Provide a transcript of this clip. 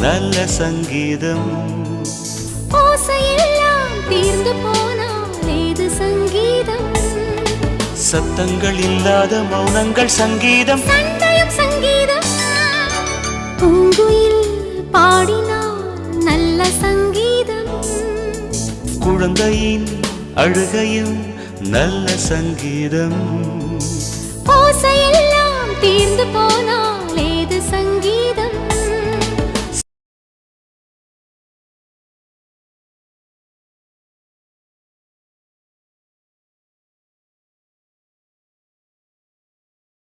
நல்ல சங்கீதம். ஓசையெல்லாம் தீர்ந்து போனால் ஏது சங்கீதம்? சத்தங்கள் இல்லாத மௌனங்கள் சங்கீதம். சண்டையும் சங்கீதம். பூங்குயில் பாடினால் நல்ல சங்கீதம். குழந்தையின் அழுகையும் நல்ல சங்கீதம். ஓசையெல்லாம் தீர்ந்து போனால்